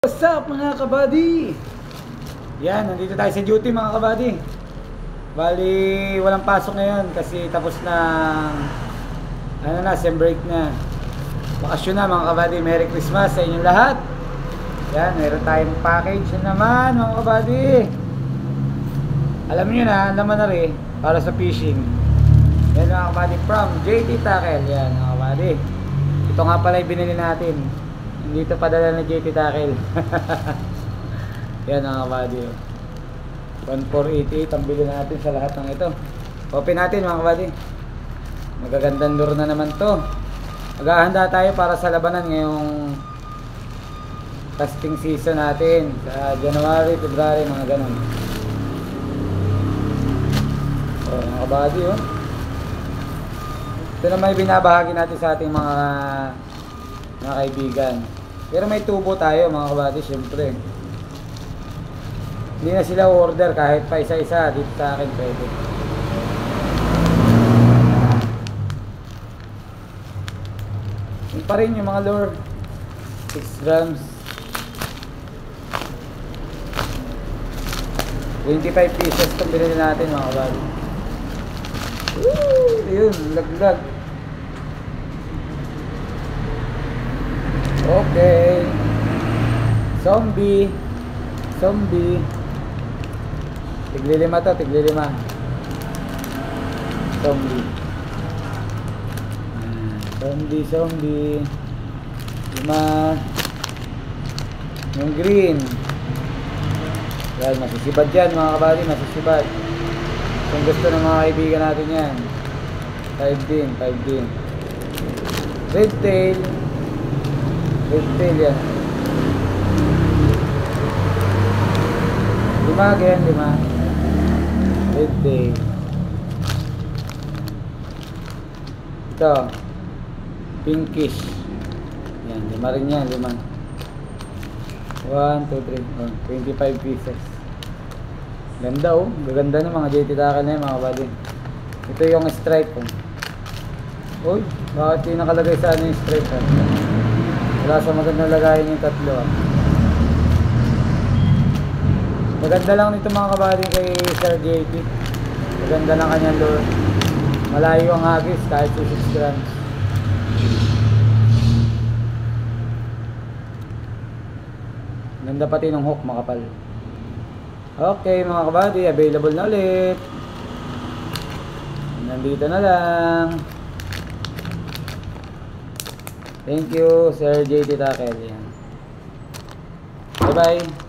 What's up mga kabady? Yan, nandito tayo sa duty mga kabady. Bali, walang pasok ngayon kasi tapos na ano na, sem break na. Bakasyon na mga kabady. Merry Christmas sa inyong lahat. Yan, meron tayong package na naman mga kabady. Alam niyo na, naman na rin para sa fishing. Yan mga kabady, from JT Tackle. Yan mga kabady. Ito nga pala yung binili natin. Hindi ito padala na JT Tackle. Yan mga kabady. 1488 ang bili natin sa lahat ng ito. Open natin mga kabady. Magagandang lure na naman to. Maghahanda tayo para sa labanan ngayong casting season natin sa January, February, mga ganun. So mga kabady, oh. Ito na may binabahagi natin sa ating mga kaibigan. Pero may tubo tayo mga kabady, syempre. Hindi na sila order kahit pa isa-isa. Dito sa akin pwede. Yun pa rin yung mga lure. 6 grams. 25 pieces itong binili natin mga kabady. Woo! Yun, laglag. Okay. Zombie. Tiglilima to, tiglilima. Zombie. Lima. Yung green. Yan, masisibad yan mga kabady, masisibad. Kung gusto ng mga kaibigan natin yan. 5 din. Red tail yan. 5 again, 5. Red tail. Ito pinkish. Yan, 5 rin yan, 5. 1, 2, 3, 25 pieces. Ganda oh, gaganda ng mga JT Tackle na yun mga kabady. Ito yung stripe oh. Uy, bakit yung nakalagay sa ano yung stripe ah? Wala sa magandang lagayin yung tatlo ah. Maganda lang nito mga kabady kay Sir JT. Maganda lang kanyang lure. Malayo ang hagis kahit 6 grams. Ganda pati ng hook makapal. Okay mga kabady, available na ulit. Nandito na lang. Thank you Sir JT Tackle. Bye bye.